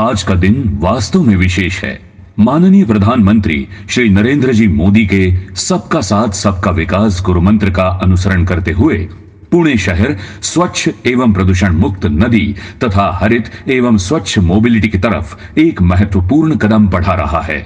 आज का दिन वास्तव में विशेष है। माननीय प्रधानमंत्री श्री नरेंद्र जी मोदी के सबका साथ सबका विकास गुरु मंत्र का अनुसरण करते हुए पुणे शहर स्वच्छ एवं प्रदूषण मुक्त नदी तथा हरित एवं स्वच्छ मोबिलिटी की तरफ एक महत्वपूर्ण कदम बढ़ा रहा है।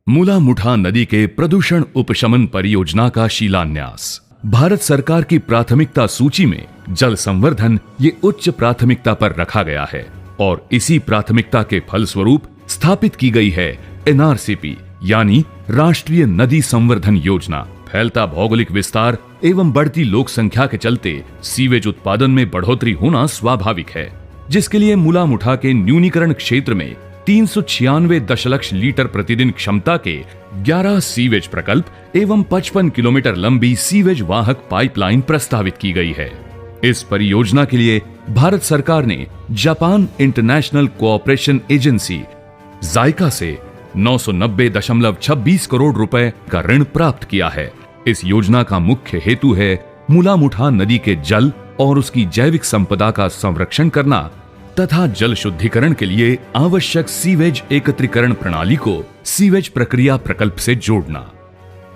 मुला मुठा नदी के प्रदूषण उपशमन परियोजना का शिलान्यास। भारत सरकार की प्राथमिकता सूची में जल संवर्धन ये उच्च प्राथमिकता पर रखा गया है और इसी प्राथमिकता के फलस्वरूप स्थापित की गई है एनआरसीपी यानी राष्ट्रीय नदी संवर्धन योजना। फैलता भौगोलिक विस्तार एवं बढ़ती लोक संख्या के चलते सीवेज उत्पादन में बढ़ोतरी होना स्वाभाविक है, जिसके लिए मुला मुठा के न्यूनीकरण क्षेत्र में 396 दशलक्ष लीटर प्रतिदिन क्षमता के 11 सीवेज प्रकल्प एवं 55 किलोमीटर लंबी सीवेज वाहक पाइपलाइन प्रस्तावित की गई है। इस परियोजना के लिए भारत सरकार ने जापान इंटरनेशनल कोऑपरेशन एजेंसी जायका से 990.26 करोड़ रुपए का ऋण प्राप्त किया है। इस योजना का मुख्य हेतु है मुला मुठा नदी के जल और उसकी जैविक संपदा का संरक्षण करना तथा जल शुद्धिकरण के लिए आवश्यक सीवेज एकत्रीकरण प्रणाली को सीवेज प्रक्रिया प्रकल्प से जोड़ना।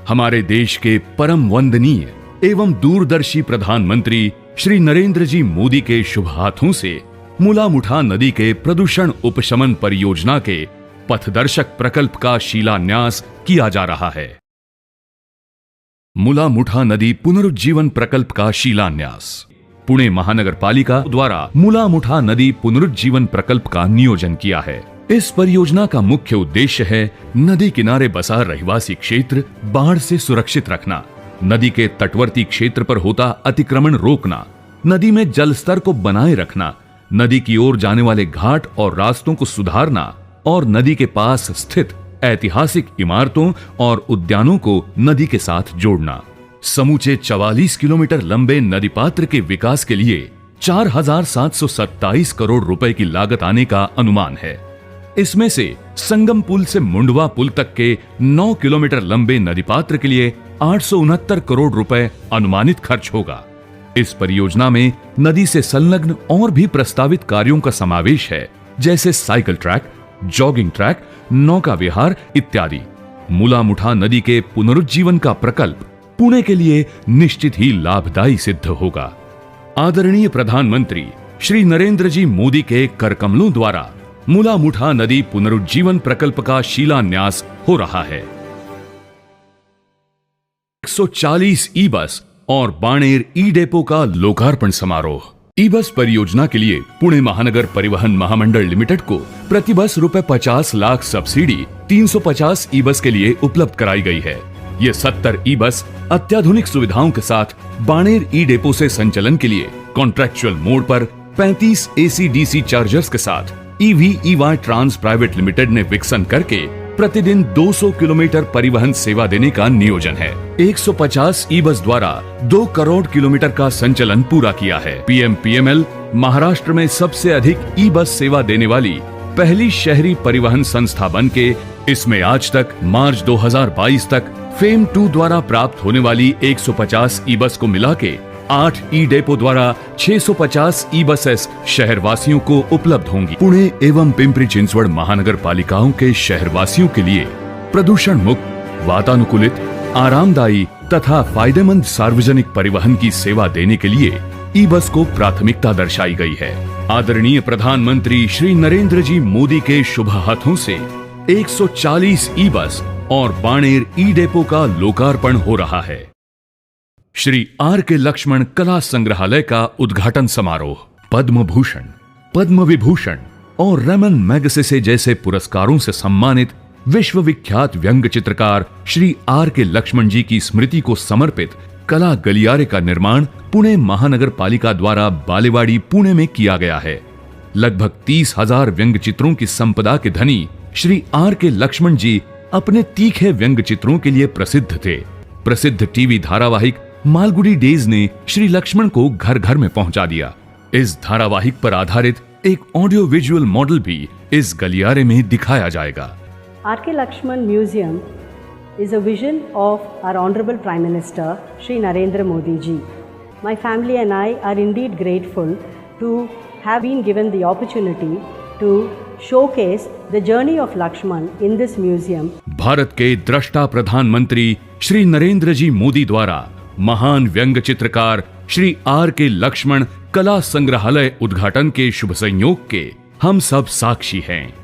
हमारे देश के परम वंदनीय एवं दूरदर्शी प्रधानमंत्री श्री नरेंद्र जी मोदी के शुभ हाथों से मुला मुठा नदी के प्रदूषण उपशमन परियोजना के पथदर्शक प्रकल्प का शिलान्यास किया जा रहा है। मुला मुठा नदी पुनरुज्जीवन प्रकल्प का शिलान्यास। पुणे महानगर पालिका द्वारा मुला मुठा नदी पुनरुज्जीवन प्रकल्प का नियोजन किया है। इस परियोजना का मुख्य उद्देश्य है नदी किनारे बसा रहवासी क्षेत्र बाढ़ से सुरक्षित रखना, नदी के तटवर्ती क्षेत्र पर होता अतिक्रमण रोकना, नदी में जल स्तर को बनाए रखना, नदी की ओर जाने वाले घाट और रास्तों को सुधारना और नदी के पास स्थित ऐतिहासिक इमारतों और उद्यानों को नदी के साथ जोड़ना। समूचे 44 किलोमीटर लंबे नदी पात्र के विकास के लिए 4,727 करोड़ रुपए की लागत आने का अनुमान है। इसमें से संगम पुल से मुंडवा पुल तक के 9 किलोमीटर लंबे नदी पात्र के लिए 869 करोड़ रुपए अनुमानित खर्च होगा। इस परियोजना में नदी से संलग्न और भी प्रस्तावित कार्यों का समावेश है, जैसे साइकिल ट्रैक, जॉगिंग ट्रैक, नौका विहार इत्यादि। मुला मुठा नदी के पुनरुज्जीवन का प्रकल्प पुणे के लिए निश्चित ही लाभदायी सिद्ध होगा। आदरणीय प्रधानमंत्री श्री नरेंद्र जी मोदी के करकमलों द्वारा मुला मुठा नदी पुनरुज्जीवन प्रकल्प का शिलान्यास हो रहा है। 140 ई बस और बाणेर ई डेपो का लोकार्पण समारोह। ई बस परियोजना के लिए पुणे महानगर परिवहन महामंडल लिमिटेड को प्रति बस ₹50 लाख सब्सिडी 350 ई बस के लिए उपलब्ध कराई गई है। ये 70 ई बस अत्याधुनिक सुविधाओं के साथ बाणेर ई डेपो से संचालन के लिए कॉन्ट्रैक्चुअल मोड पर 35 AC/DC चार्जर्स के साथ EVEY ट्रांस प्राइवेट लिमिटेड ने विकसन करके प्रतिदिन 200 किलोमीटर परिवहन सेवा देने का नियोजन है। 150 ई बस द्वारा 2 करोड़ किलोमीटर का संचालन पूरा किया है। PMPML महाराष्ट्र में सबसे अधिक ई बस सेवा देने वाली पहली शहरी परिवहन संस्था बनके इसमें आज तक मार्च 2022 तक फेम 2 द्वारा प्राप्त होने वाली 150 ई बस को मिला के 8 ई डेपो द्वारा 650 ई बसेस शहरवासियों को उपलब्ध होंगी। पुणे एवं पिंपरी चिंचवड़ महानगर पालिकाओं के शहरवासियों के लिए प्रदूषण मुक्त, वातानुकूलित, आरामदायी तथा फायदेमंद सार्वजनिक परिवहन की सेवा देने के लिए ई बस को प्राथमिकता दर्शाई गई है। आदरणीय प्रधानमंत्री श्री नरेंद्र जी मोदी के शुभ हाथों से 140 ई बस और बाणेर ई डेपो का लोकार्पण हो रहा है। श्री R.K. लक्ष्मण कला संग्रहालय का उद्घाटन समारोह। पद्म भूषण, पद्म विभूषण और रेमन मैगसेसे जैसे पुरस्कारों से सम्मानित विश्व विख्यात व्यंग चित्रकार श्री R.K. लक्ष्मण जी की स्मृति को समर्पित कला गलियारे का निर्माण पुणे महानगर पालिका द्वारा बालेवाड़ी पुणे में किया गया है। लगभग 30,000 व्यंग चित्रों की संपदा के धनी श्री R.K. लक्ष्मण जी अपने तीखे व्यंग चित्रों के लिए प्रसिद्ध थे। प्रसिद्ध टीवी धारावाहिक मालगुडी डेज ने श्री लक्ष्मण को घर घर में पहुंचा दिया। इस धारावाहिक पर आधारित एक ऑडियो विजुअल मॉडल भी इस गलियारे में दिखाया जाएगा। R.K. Lakshman Museum is a vision of our Honorable Prime Minister Shri Narendra Modi ji. My family and I are indeed grateful to have been given the opportunity to showcase the journey of Lakshman in this museum. Bharat के दृष्टा प्रधानमंत्री श्री नरेंद्र जी मोदी द्वारा महान व्यंग चित्रकार Shri R.K. Lakshman कला संग्रहालय उद्घाटन के शुभ संयोग के हम सब साक्षी हैं।